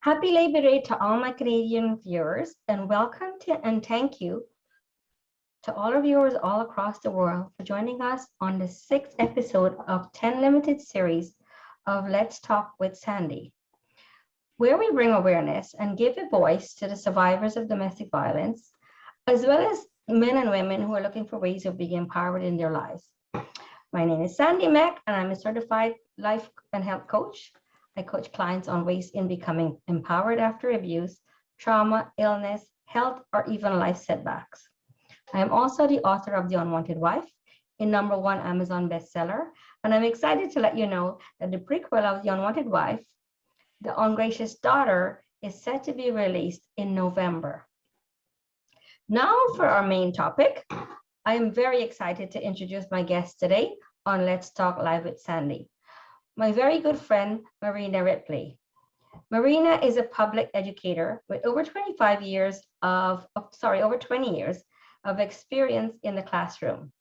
Happy Labor Day to all my Canadian viewers, and welcome to and thank you to all our viewers all across the world for joining us on the 6th episode of 10 Limited series of Let's Talk with Sandy, where we bring awareness and give a voice to the survivors of domestic violence, as well as men and women who are looking for ways of being empowered in their lives. My name is Sandy Mack, and I'm a certified life and health coach. I coach clients on ways in becoming empowered after abuse, trauma, illness, health, or even life setbacks. I am also the author of The Unwanted Wife, a #1 Amazon bestseller, and I'm excited to let you know that the prequel of The Unwanted Wife, The Ungracious Daughter, is set to be released in November. Now for our main topic. I am very excited to introduce my guest today on Let's Talk Live with Sandy, my very good friend, Merina Ripley. Merina is a public educator with over 20 years of experience in the classroom.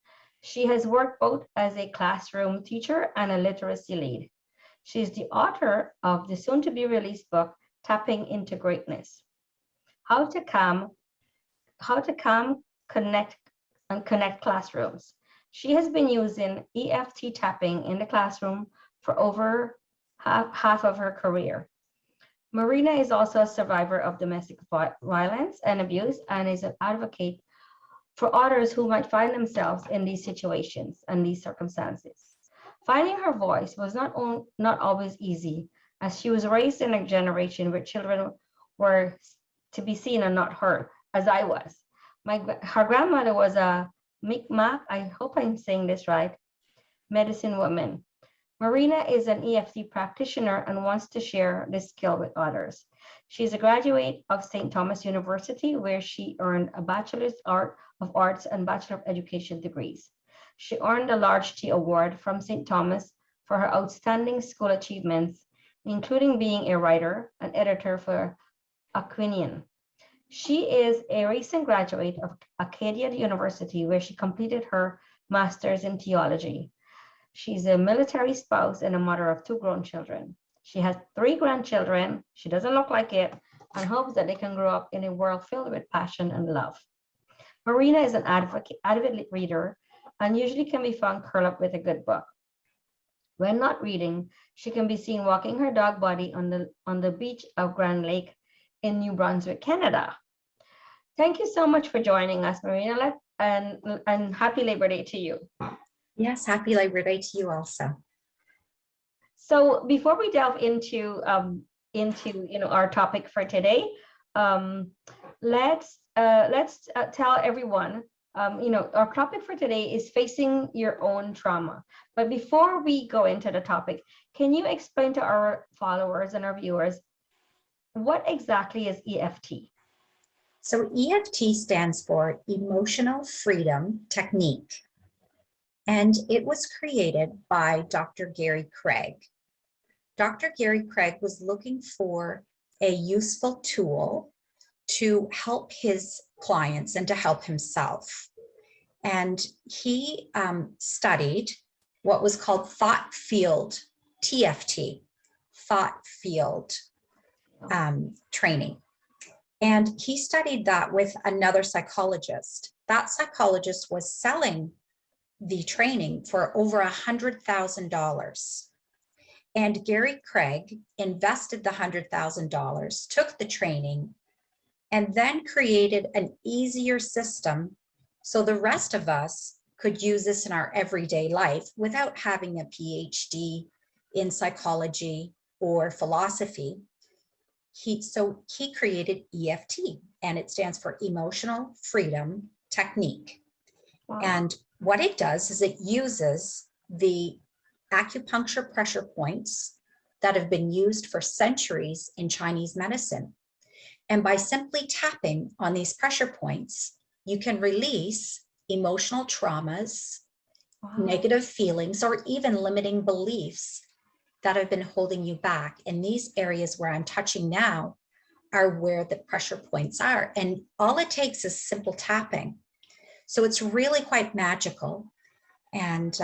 She has worked both as a classroom teacher and a literacy lead. She is the author of the soon-to-be-released book, Tapping into Greatness: How to Calm, Connect, and Connect Classrooms. She has been using EFT tapping in the classroom for over half of her career. Merina is also a survivor of domestic violence and abuse and is an advocate for others who might find themselves in these situations and these circumstances. Finding her voice was not always easy, as she was raised in a generation where children were to be seen and not heard, as I was. Her grandmother was a Mi'kmaq, I hope I'm saying this right, medicine woman. Merina is an EFT practitioner and wants to share this skill with others. She is a graduate of St. Thomas University, where she earned a Bachelor's of Arts and Bachelor of Education degrees. She earned a Large T Award from St. Thomas for her outstanding school achievements, including being a writer and editor for Aquinian. She is a recent graduate of Acadia University, where she completed her master's in theology. She's a military spouse and a mother of 2 grown children. She has 3 grandchildren. She doesn't look like it, and hopes that they can grow up in a world filled with passion and love. Merina is an avid reader and usually can be found curled up with a good book. When not reading, she can be seen walking her dog Buddy on the beach of Grand Lake in New Brunswick, Canada. Thank you so much for joining us, Merina, and happy Labor Day to you. Yes, happy Labor Day to you also. So before we delve into our topic for today, let's tell everyone, our topic for today is facing your own trauma. But before we go into the topic, can you explain to our followers and our viewers what exactly is EFT? So EFT stands for Emotional Freedom Technique, and it was created by Dr. Gary Craig. Dr. Gary Craig was looking for a useful tool to help his clients and to help himself. And he studied what was called thought field, TFT, thought field training. And he studied that with another psychologist. That psychologist was selling the training for over $100,000. And Gary Craig invested the $100,000, took the training, and then created an easier system so the rest of us could use this in our everyday life without having a PhD in psychology or philosophy. He created EFT, and it stands for Emotional Freedom Technique. Wow. And what it does is it uses the acupuncture pressure points that have been used for centuries in Chinese medicine. And by simply tapping on these pressure points, you can release emotional traumas, wow, negative feelings, or even limiting beliefs that have been holding you back. And these areas where I'm touching now are where the pressure points are. And all it takes is simple tapping. So it's really quite magical and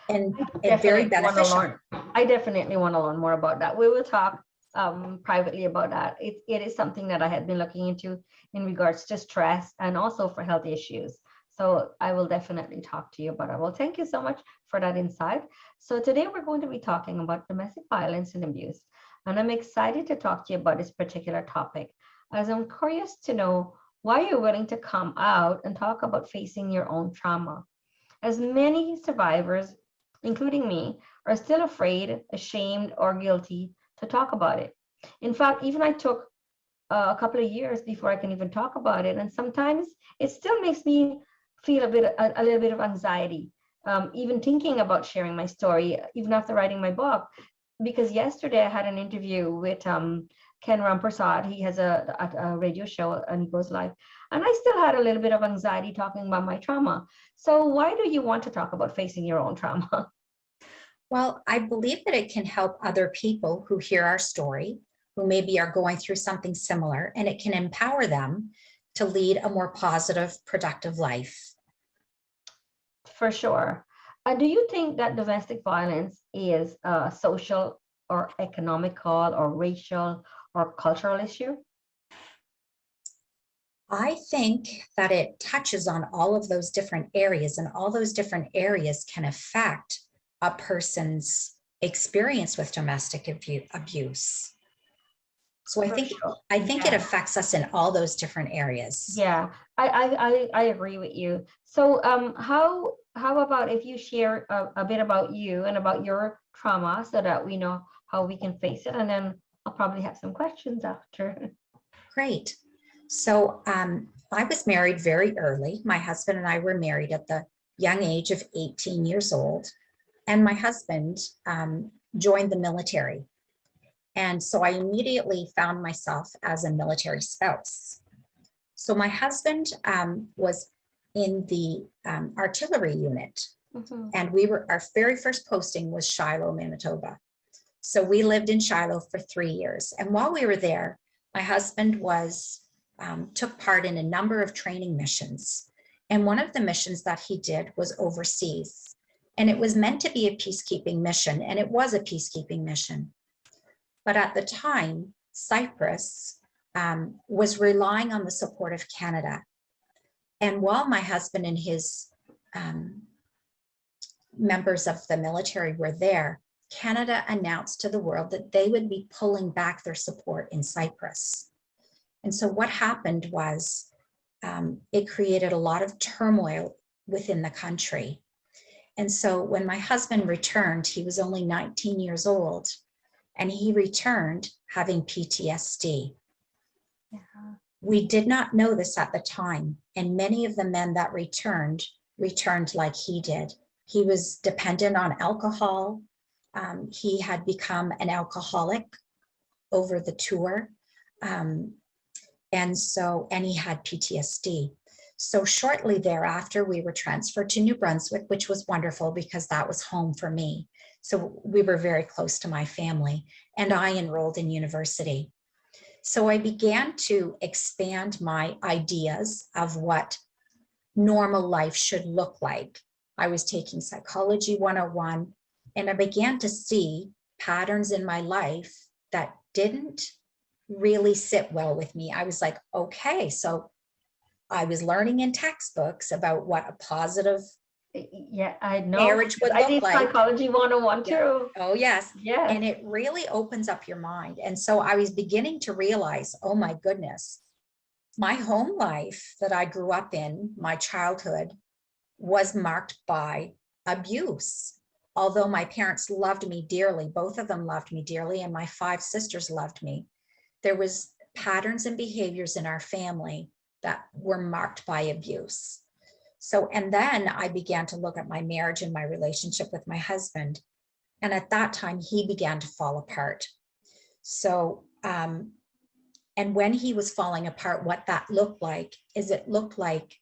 very beneficial. I definitely want to learn more about that. We will talk privately about that. It is something that I had been looking into in regards to stress and also for health issues. So I will definitely talk to you about it. Well, thank you so much for that insight. So today we're going to be talking about domestic violence and abuse. And I'm excited to talk to you about this particular topic, as I'm curious to know why you're willing to come out and talk about facing your own trauma. As many survivors, including me, are still afraid, ashamed, or guilty to talk about it. In fact, even I took a couple of years before I can even talk about it. And sometimes it still makes me feel a little bit of anxiety, even thinking about sharing my story, even after writing my book. Because yesterday I had an interview with Ken Ramprasad. He has a radio show and he goes live. And I still had a little bit of anxiety talking about my trauma. So why do you want to talk about facing your own trauma? Well, I believe that it can help other people who hear our story, who maybe are going through something similar, and it can empower them to lead a more positive, productive life. For sure. Do you think that domestic violence is a social or economical or racial or cultural issue? I think that it touches on all of those different areas, and all those different areas can affect a person's experience with domestic abuse. So For sure. I think it Yeah. affects us in all those different areas. Yeah, I agree with you. So how about if you share a bit about you and about your trauma so that we know how we can face it, and then I'll probably have some questions after. Great. So I was married very early. My husband and I were married at the young age of 18 years old. And my husband joined the military. And so I immediately found myself as a military spouse. So my husband was in the artillery unit, Mhm. and our very first posting was Shiloh, Manitoba. So we lived in Shiloh for 3 years. And while we were there, my husband took part in a number of training missions. And one of the missions that he did was overseas. And it was meant to be a peacekeeping mission, and it was a peacekeeping mission. But at the time, Cyprus was relying on the support of Canada. And while my husband and his members of the military were there, Canada announced to the world that they would be pulling back their support in Cyprus. And so what happened was it created a lot of turmoil within the country. And so when my husband returned, he was only 19 years old, and he returned having PTSD. Yeah. We did not know this at the time, and many of the men that returned like he did. He was dependent on alcohol. He had become an alcoholic over the tour. And he had PTSD. So shortly thereafter, we were transferred to New Brunswick, which was wonderful because that was home for me. So we were very close to my family, and I enrolled in university. So I began to expand my ideas of what normal life should look like. I was taking Psychology 101, and I began to see patterns in my life that didn't really sit well with me. I was like, okay, so I was learning in textbooks about what a positive Yeah, I know. marriage would I look did like. Psychology 101 Yeah. too. Oh, yes. Yes. And it really opens up your mind. And so I was beginning to realize, oh my goodness, my home life that I grew up in, my childhood, was marked by abuse. Although my parents loved me dearly, both of them loved me dearly, and my 5 sisters loved me, there was patterns and behaviors in our family that were marked by abuse. So, and then I began to look at my marriage and my relationship with my husband. And at that time, he began to fall apart. So, and when he was falling apart, what that looked like is it looked like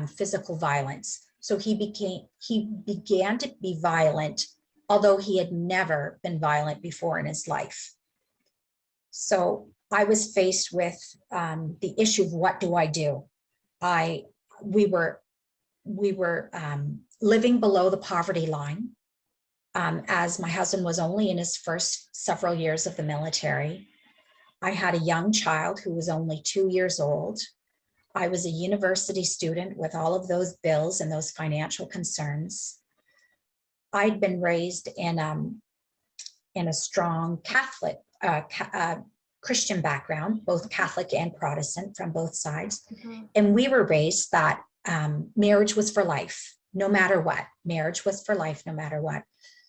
physical violence. So he began to be violent, although he had never been violent before in his life. So I was faced with the issue of what do I do? We were living below the poverty line, as my husband was only in his first several years of the military. I had a young child who was only 2 years old. I was a university student with all of those bills and those financial concerns. I'd been raised in a strong Catholic, Christian background, both Catholic and Protestant from both sides. And we were raised that marriage was for life, no matter what. Marriage was for life, no matter what.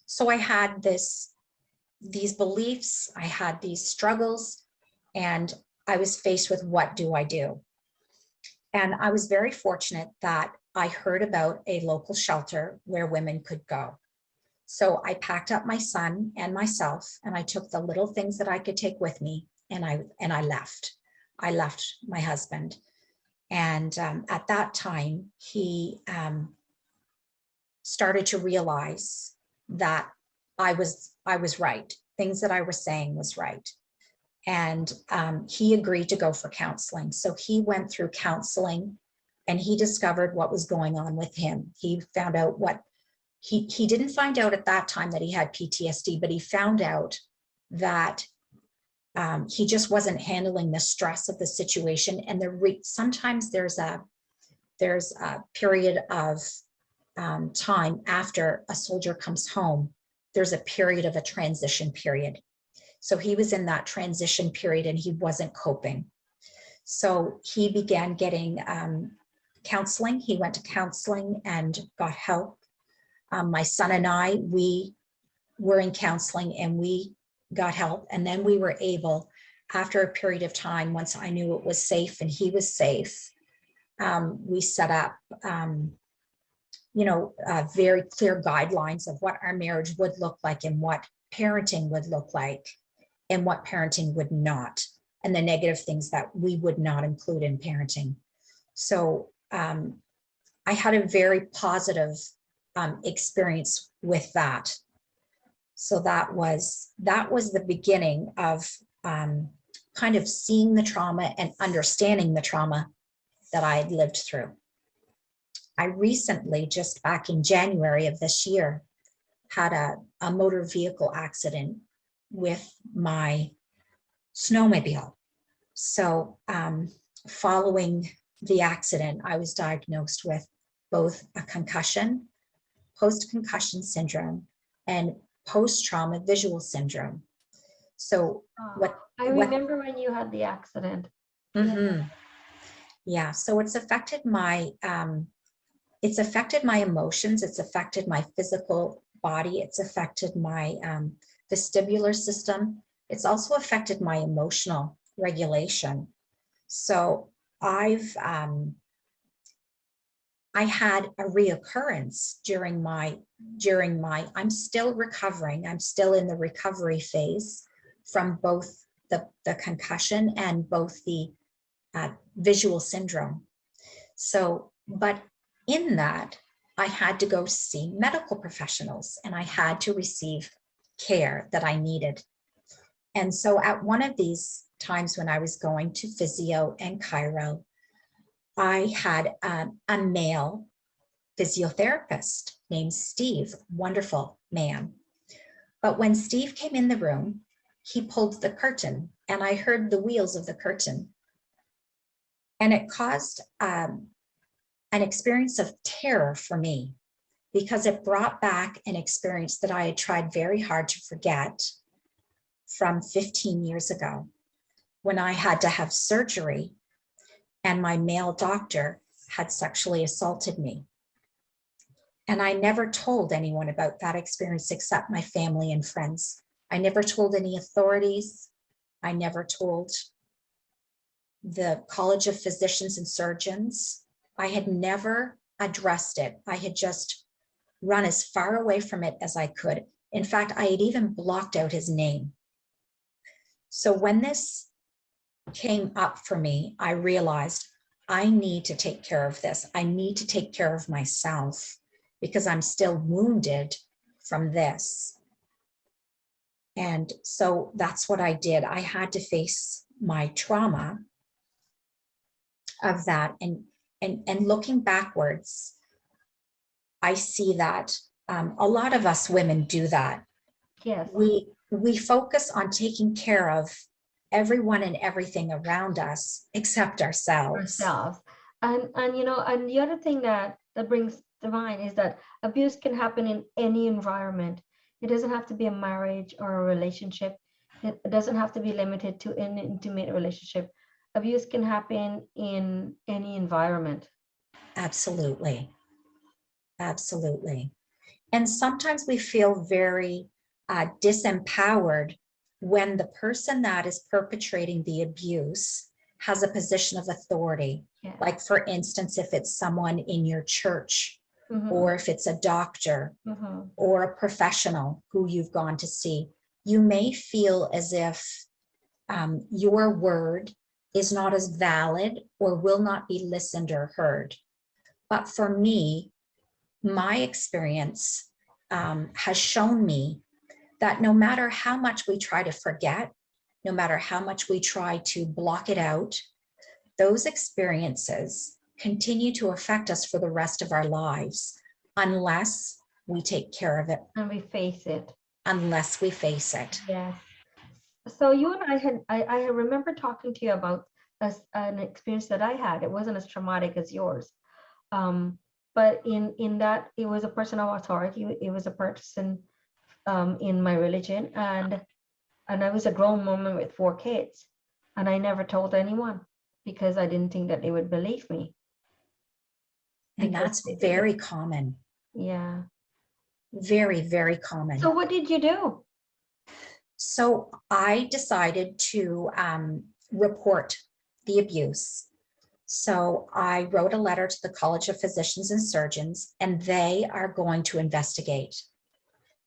So I had these beliefs, I had these struggles, and I was faced with, what do I do? And I was very fortunate that I heard about a local shelter where women could go. So I packed up my son and myself, and I took the little things that I could take with me, and I left. I left my husband. And at that time, he started to realize that I was right. Things that I was saying was right. And he agreed to go for counseling. So he went through counseling, and he discovered what was going on with him. He found out what he didn't find out at that time that he had PTSD, but he found out that he just wasn't handling the stress of the situation. And sometimes there's a period of time after a soldier comes home. There's a period of a transition period. So he was in that transition period, and he wasn't coping. So he began getting counseling. He went to counseling and got help. My son and I, we were in counseling, and we got help. And then we were able, after a period of time, once I knew it was safe and he was safe, we set up, very clear guidelines of what our marriage would look like, and what parenting would look like, and what parenting would not, and the negative things that we would not include in parenting. So I had a very positive experience with that. So that was the beginning of kind of seeing the trauma and understanding the trauma that I had lived through. I recently, just back in January of this year, had a motor vehicle accident with my snowmobile. So following the accident, I was diagnosed with both a concussion, post-concussion syndrome, and post-trauma visual syndrome. So I remember when you had the accident. Yeah, so it's affected my emotions, it's affected my physical body, it's affected my vestibular system. It's also affected my emotional regulation. So I had a reoccurrence during my, I'm still recovering. I'm still in the recovery phase from both the concussion and both the visual syndrome. So, but in that, I had to go see medical professionals, and I had to receive care that I needed. And so at one of these times when I was going to physio and chiro, I had a male physiotherapist named Steve, wonderful man. But when Steve came in the room, he pulled the curtain, and I heard the wheels of the curtain. And it caused an experience of terror for me, because it brought back an experience that I had tried very hard to forget from 15 years ago, when I had to have surgery and my male doctor had sexually assaulted me. And I never told anyone about that experience except my family and friends. I never told any authorities. I never told the College of Physicians and Surgeons. I had never addressed it. I had just run as far away from it as I could. In fact, I had even blocked out his name. So when this came up for me, I realized I need to take care of this. I need to take care of myself, because I'm still wounded from this. And so that's what I did. I had to face my trauma of that. And looking backwards, I see that a lot of us women do that. Yes. We focus on taking care of everyone and everything around us except ourselves. ourselves. And you know, and the other thing that brings to mind is that abuse can happen in any environment. It doesn't have to be a marriage or a relationship. It doesn't have to be limited to an intimate relationship. Abuse can happen in any environment. Absolutely. Absolutely. And sometimes we feel very disempowered when the person that is perpetrating the abuse has a position of authority. Yeah. Like, for instance, if it's someone in your church, Mhm. or if it's a doctor Mhm. or a professional who you've gone to see, you may feel as if your word is not as valid or will not be listened or heard. But for me, my experience has shown me that no matter how much we try to forget, no matter how much we try to block it out, those experiences continue to affect us for the rest of our lives unless we take care of it, And we face it. unless we face it. Yes. So you and I remember talking to you about an experience that I had. It wasn't as traumatic as yours. But in that it was a person of authority. It was a person in my religion, and I was a grown woman with 4 kids, and I never told anyone because I didn't think that they would believe me. And Because that's very common, yeah. very, very common. So what did you do? So I decided to report the abuse. So I wrote a letter to the College of Physicians and Surgeons, and they are going to investigate.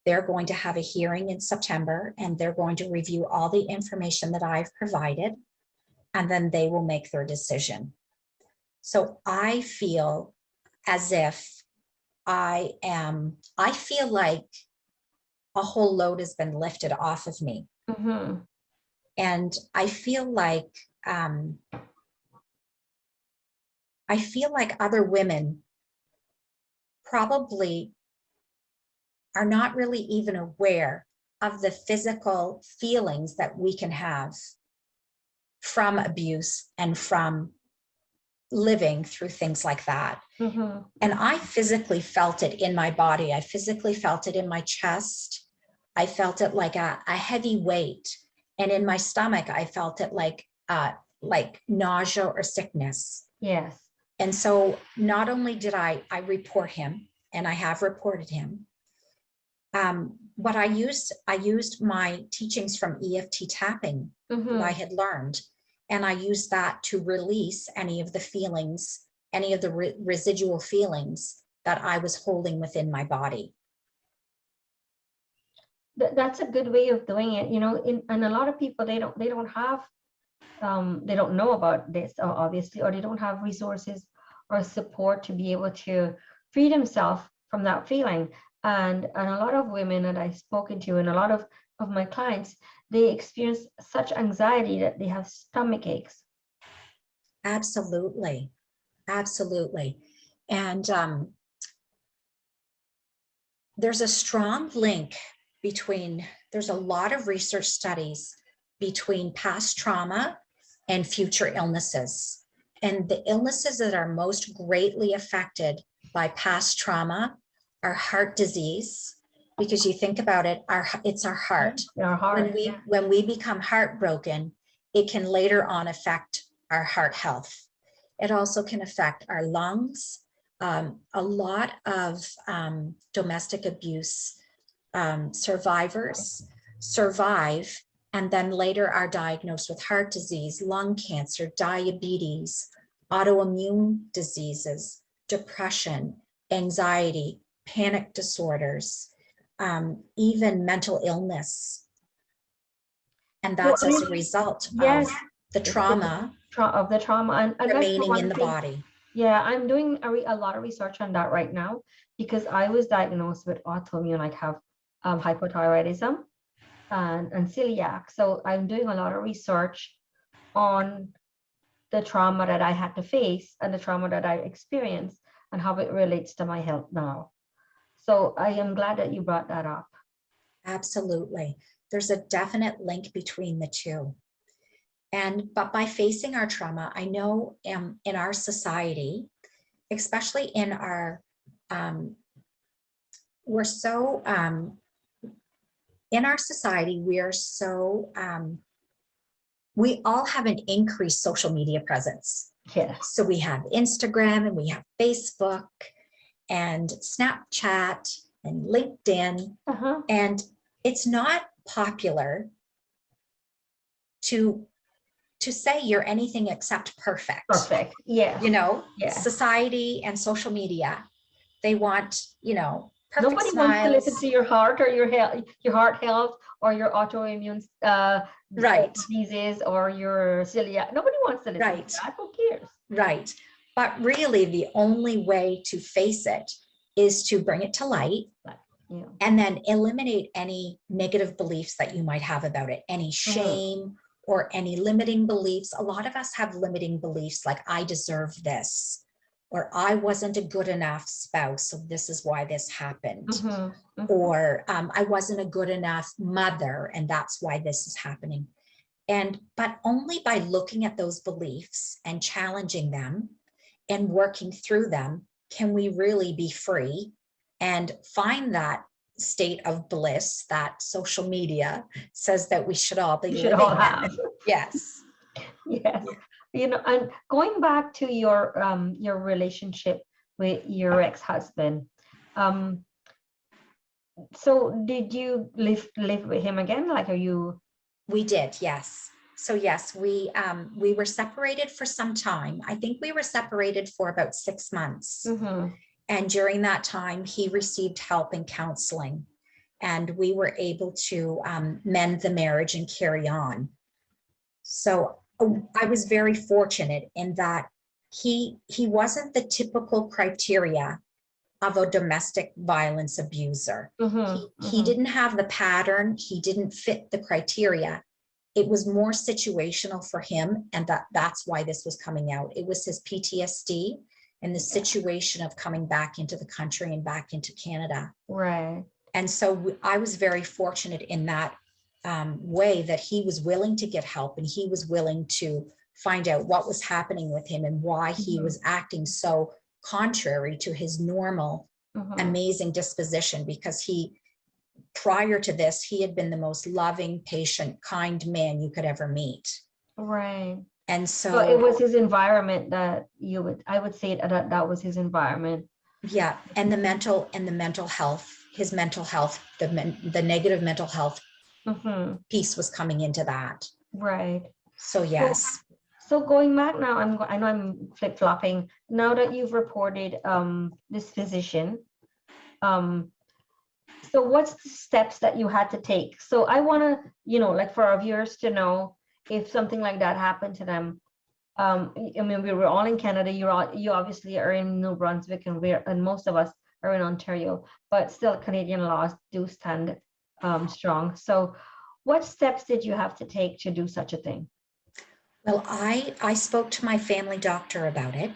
They're going to have a hearing in September, and they're going to review all the information that I've provided, and then they will make their decision. So I feel as if I feel like a whole load has been lifted off of me. Mm-hmm. And I feel like other women probably are not really even aware of the physical feelings that we can have from abuse and from living through things like that. Mm-hmm. And I physically felt it in my body. I physically felt it in my chest. I felt it like a heavy weight. And in my stomach, I felt it like nausea or sickness. Yes. And so not only did I report him, and I have reported him, but I used my teachings from EFT tapping Mm-hmm. that I had learned, and I used that to release any of the feelings, any of the residual feelings that I was holding within my body. That's a good way of doing it. You know, and a lot of people, they don't have they don't know about this, obviously, or they don't have resources or support to be able to free themselves from that feeling. And a lot of women that I've spoken to, and a lot of my clients, they experience such anxiety that they have stomach aches. Absolutely. Absolutely. And there's a strong link there's a lot of research studies between past trauma and future illnesses. And the illnesses that are most greatly affected by past trauma are heart disease, because you think about it, it's our heart. Our heart. When we become heartbroken, it can later on affect our heart health. It also can affect our lungs. A lot of domestic abuse survivors survive and then later are diagnosed with heart disease, lung cancer, diabetes, autoimmune diseases, depression, anxiety, panic disorders, even mental illness. And that's as a result Yes, of the trauma of the trauma and remaining in the body. Yeah, I'm doing a lot of research on that right now because I was diagnosed with autoimmune. I have hypothyroidism and celiac. So I'm doing a lot of research on the trauma that I had to face and the trauma that I experienced and how it relates to my health now. So I am glad that you brought that up. Absolutely. There's a definite link between the two. But by facing our trauma, I know in our society, especially in our, we're so, in our society, we are so, we all have an increased social media presence. Yes. So we have Instagram and we have Facebook and Snapchat and LinkedIn, and it's not popular to say you're anything except perfect. Perfect. Yeah. You know, Yeah. society and social media, they want, you know, perfect Nobody smiles. wants to listen to your heart or your heart health or your autoimmune Right. diseases or your celiac. Nobody wants to listen Right. to that. Who cares? Right. But really, the only way to face it is to bring it to light. Yeah. And then eliminate any negative beliefs that you might have about it, any shame or any limiting beliefs. A lot of us have limiting beliefs like, I deserve this, or I wasn't a good enough spouse, so this is why this happened. Or I wasn't a good enough mother, and that's why this is happening. But only by looking at those beliefs and challenging them and working through them can we really be free and find that state of bliss that social media says that we should all be living. Should all have. Yes. Yes. You know, and going back to your relationship with your ex-husband, so did you live with him again? Like, are you? We did, yes. So yes, we were separated for some time. I think we were separated for about 6 months. And during that time, he received help in counseling, and we were able to mend the marriage and carry on. So I was very fortunate in that he wasn't the typical criteria of a domestic violence abuser. He didn't have the pattern. He didn't fit the criteria. It was more situational for him, and that's why this was coming out. It was his PTSD and the situation of coming back into the country and back into Canada. Right. And so I was very fortunate in that way that he was willing to get help, and he was willing to find out what was happening with him and why he was acting so contrary to his normal, amazing disposition, because prior to this, he had been the most loving, patient, kind man you could ever meet. Right. And so it was his environment that I would say that was his environment. Yeah. And the mental health, his mental health, the negative mental health piece was coming into that. Right. So yes. So going back now, I know I'm flip-flopping. Now that you've reported this physician, so what's the steps that you had to take? So I want to, like for our viewers to know, if something like that happened to them. I mean, we were all in Canada. You obviously are in New Brunswick, and most of us are in Ontario, but still Canadian laws do stand strong. So what steps did you have to take to do such a thing? Well, I spoke to my family doctor about it,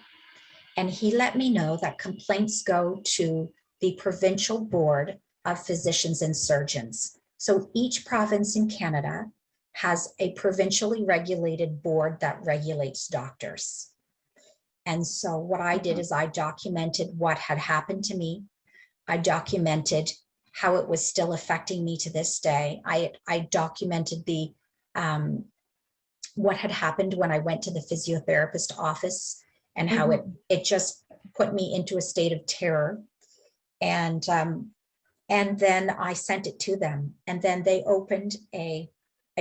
and he let me know that complaints go to the Provincial Board of Physicians and Surgeons. So each province in Canada has a provincially regulated board that regulates doctors. And so what I did is I documented what had happened to me. I documented how it was still affecting me to this day. I documented the what had happened when I went to the physiotherapist office, and how it just put me into a state of terror. And then I sent it to them, and then they opened a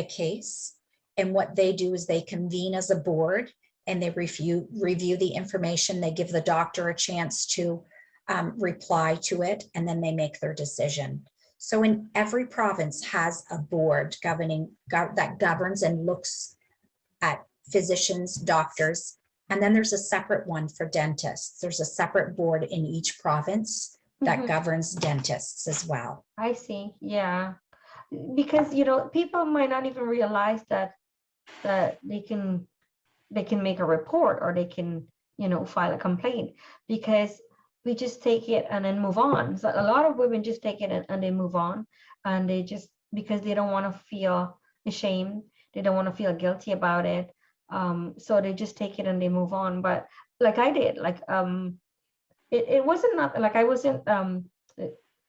case. And what they do is they convene as a board, and they review the information. They give the doctor a chance to reply to it, and then they make their decision. So in every province has a board that governs and looks at physicians, doctors, and then there's a separate one for dentists. There's a separate board in each province that governs dentists as well. I see. Yeah. Because people might not even realize that they can make a report, or they can file a complaint, because we just take it and then move on. So a lot of women just take it and they move on, and they just, because they don't want to feel ashamed, they don't want to feel guilty about it. So they just take it and they move on. But like I did, like it wasn't not like I wasn't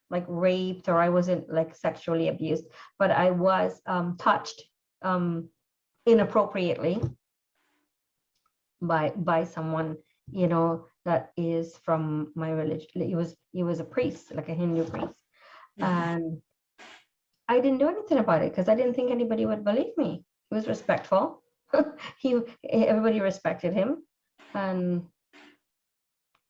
like raped, or I wasn't like sexually abused, but I was touched inappropriately by someone, you know, that is from my religion. He was a priest, like a Hindu priest. And I didn't do anything about it because I didn't think anybody would believe me. He was respectful. Everybody respected him, and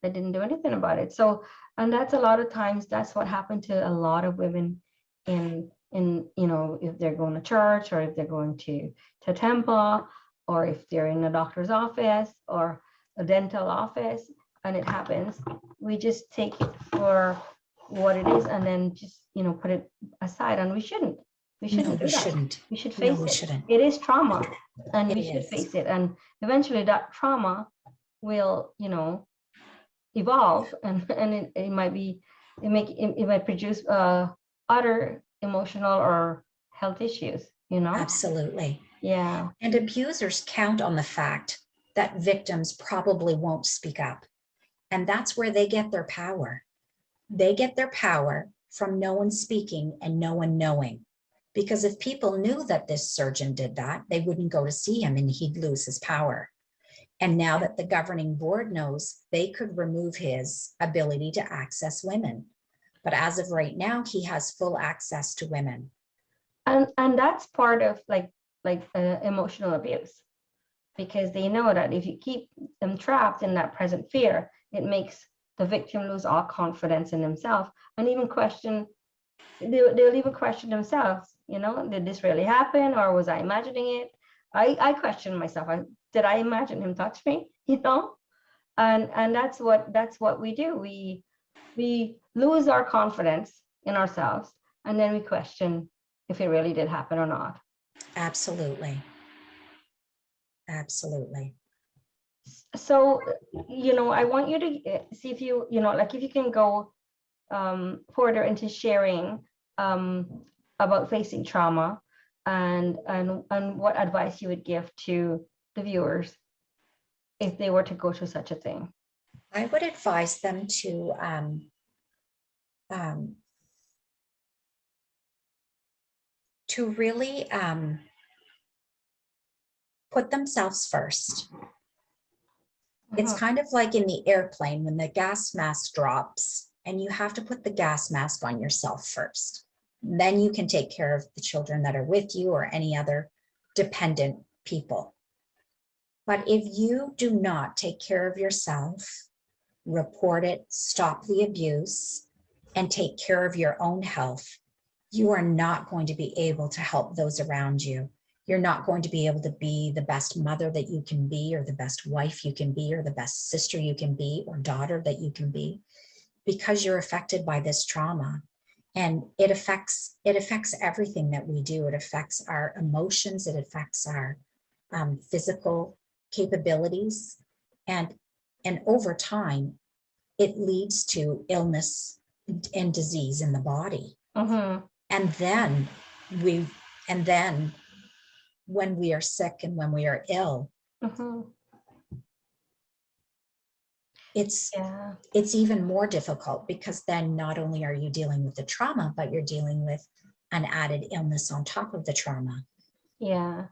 I didn't do anything about it. So, and that's a lot of times that's what happened to a lot of women in you know, if they're going to church, or if they're going to temple, or if they're in a doctor's office or a dental office, and it happens, we just take it for what it is, and then just, you know, put it aside. And we shouldn't No, do we that. shouldn't. We should No, face we it. shouldn't. It is trauma, and It we should is. face it. And eventually that trauma will, you know, evolve, and it might be, it might produce other emotional or health issues, you know. Absolutely. Yeah. And abusers count on the fact that victims probably won't speak up. And that's where they get their power. They get their power from no one speaking and no one knowing. Because if people knew that this surgeon did that, they wouldn't go to see him and he'd lose his power. And now that the governing board knows, they could remove his ability to access women. But as of right now, he has full access to women. And that's part of like emotional abuse, because they know that if you keep them trapped in that present fear, it makes the victim lose all confidence in themselves, and even question, they'll even question themselves, you know, did this really happen, or was I imagining it? I question myself. Did I imagine him touch me? You know, and that's what we do. We lose our confidence in ourselves, and then we question if it really did happen or not. Absolutely. Absolutely. So, you know, I want you to see if you know, like if you can go further into sharing about facing trauma, and what advice you would give to the viewers if they were to go through such a thing. I would advise them to really put themselves first. It's kind of like in the airplane when the gas mask drops and you have to put the gas mask on yourself first. Then you can take care of the children that are with you or any other dependent people. But if you do not take care of yourself, report it, stop the abuse, and take care of your own health, you are not going to be able to help those around you. You're not going to be able to be the best mother that you can be, or the best wife you can be, or the best sister you can be, or daughter that you can be, because you're affected by this trauma. And it affects everything that we do. It affects our emotions. It affects our physical capabilities. And over time, it leads to illness and disease in the body. And then when we are sick and when we are ill, it's even more difficult, because then not only are you dealing with the trauma, but you're dealing with an added illness on top of the trauma. Yeah.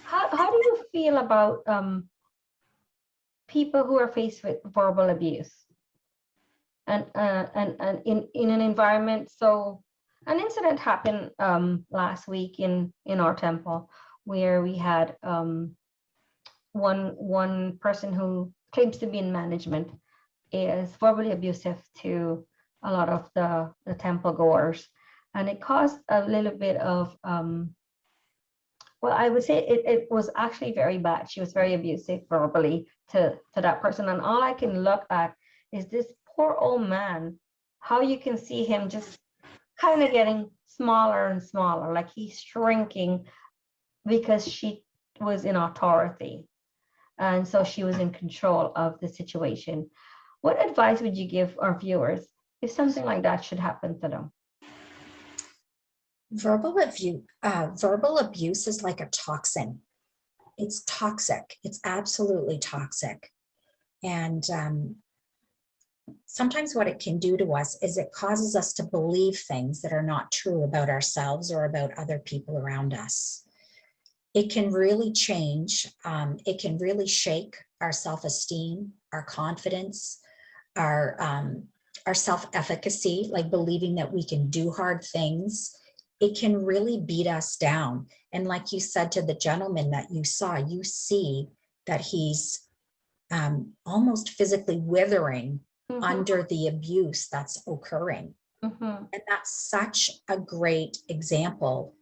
How do you feel about people who are faced with verbal abuse and in an environment? So an incident happened last week in our temple, where we had one person who claims to be in management is verbally abusive to a lot of the temple goers, and it caused a little bit of well, I would say it was actually very bad. She was very abusive verbally to that person, and all I can look at is this poor old man, how you can see him just kind of getting smaller and smaller, like he's shrinking, because she was in authority, and so she was in control of the situation. What advice would you give our viewers if something like that should happen to them? Verbal abuse is like a toxin. It's toxic. It's absolutely toxic. And sometimes what it can do to us is it causes us to believe things that are not true about ourselves or about other people around us. It can really change. It can really shake our self-esteem, our confidence, our self-efficacy, like believing that we can do hard things. It can really beat us down. And like you said to the gentleman that you saw, you see that he's almost physically withering under the abuse that's occurring. And that's such a great example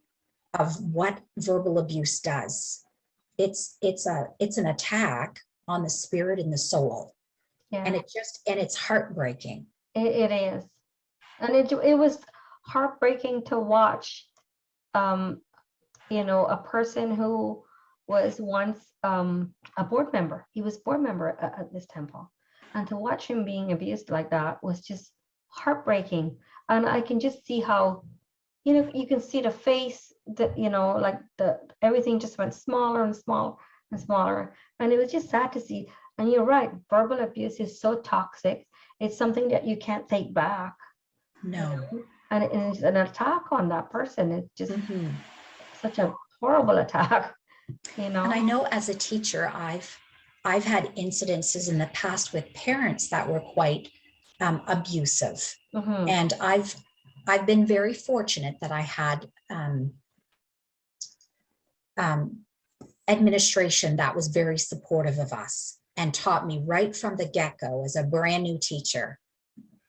of what verbal abuse does. It's an attack on the spirit and the soul. Yeah, And it's heartbreaking. it is. And it was heartbreaking to watch, a person who was once a board member. He was board member at this temple. And to watch him being abused like that was just heartbreaking. And I can just see how, you can see the face that, like everything just went smaller and smaller and smaller. And it was just sad to see. And you're right, verbal abuse is so toxic. It's something that you can't take back. No. And it's an attack on that person. It's just such a horrible attack, And I know as a teacher, I've had incidences in the past with parents that were quite abusive. And I've been very fortunate that I had administration that was very supportive of us and taught me right from the get-go as a brand new teacher,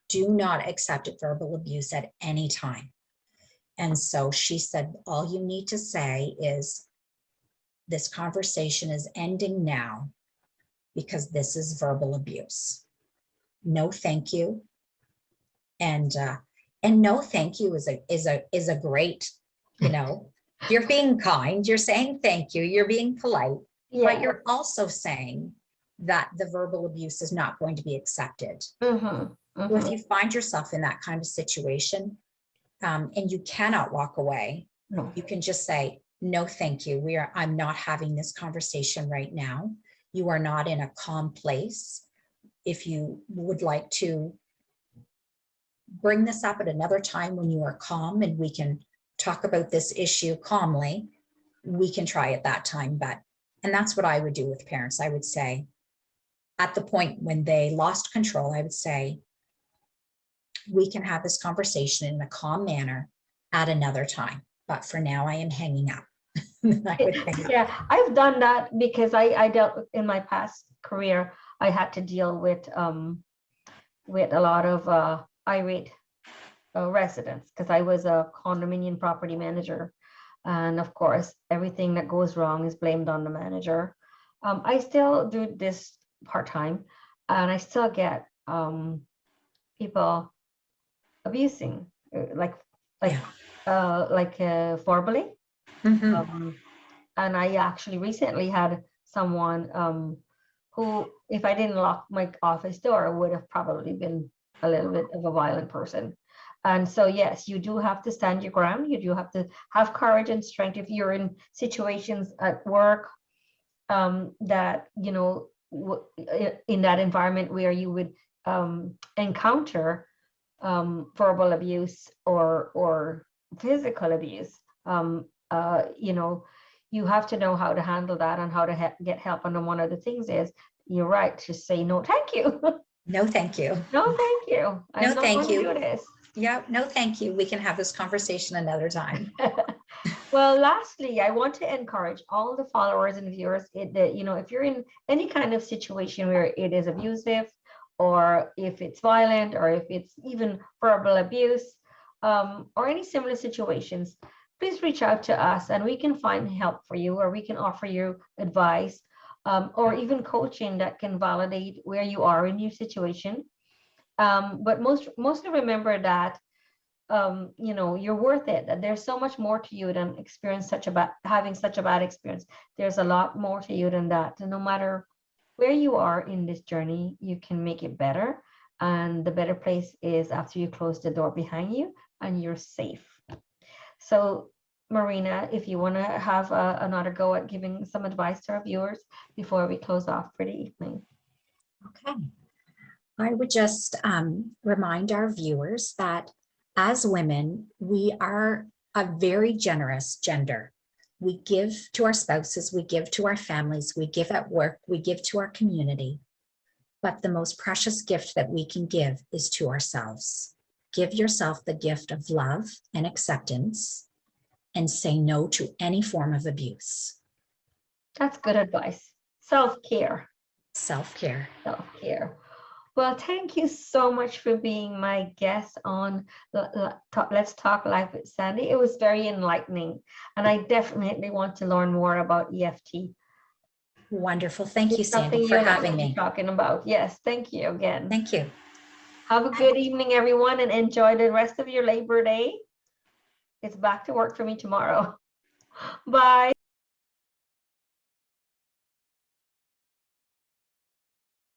do not accept verbal abuse at any time. And so she said, all you need to say is, this conversation is ending now because this is verbal abuse. No, thank you. And no, thank you is a great, you're being kind, you're saying thank you, you're being polite, but you're also saying that the verbal abuse is not going to be accepted. So if you find yourself in that kind of situation, and you cannot walk away, you can just say, no, thank you. I'm not having this conversation right now. You are not in a calm place. If you would like to bring this up at another time when you are calm and we can talk about this issue calmly, we can try at that time. And that's what I would do with parents. I would say, at the point when they lost control, I would say, we can have this conversation in a calm manner at another time. But for now, I am hanging up. Yeah, I've done that because I dealt with, in my past career, I had to deal with a lot of irate residents because I was a condominium property manager. And of course, everything that goes wrong is blamed on the manager. I still do this part-time and I still get people abusing, like verbally. And I actually recently had someone who, if I didn't lock my office door, would have probably been a little bit of a violent person. And so, yes, you do have to stand your ground. You do have to have courage and strength if you're in situations at work that, in that environment where you would encounter verbal abuse or physical abuse. You have to know how to handle that and how to get help. And one of the things is, you're right to say no, thank you. No, thank you. No, thank you. I'm not thank going you. to do this. Yeah, no, thank you. We can have this conversation another time. Well, lastly, I want to encourage all the followers and viewers that, if you're in any kind of situation where it is abusive, or if it's violent, or if it's even verbal abuse, or any similar situations, please reach out to us and we can find help for you, or we can offer you advice, or even coaching that can validate where you are in your situation. But mostly remember that you're worth it, that there's so much more to you than having such a bad experience. There's a lot more to you than that. And no matter where you are in this journey, you can make it better. And the better place is after you close the door behind you and you're safe. So Marina, if you want to have another go at giving some advice to our viewers before we close off for the evening. Okay. I would just remind our viewers that as women, we are a very generous gender. We give to our spouses, we give to our families, we give at work, we give to our community. But the most precious gift that we can give is to ourselves. Give yourself the gift of love and acceptance and say no to any form of abuse. That's good advice. Self-care. Self-care. Self-care. Well, thank you so much for being my guest on Let's Talk Life with Sandy. It was very enlightening, and I definitely want to learn more about EFT. Wonderful. Thank you, It's something Sandy, for you and I having will be me. talking about. Yes, thank you again. Thank you. Have a good evening, everyone, and enjoy the rest of your Labor Day. It's back to work for me tomorrow. Bye.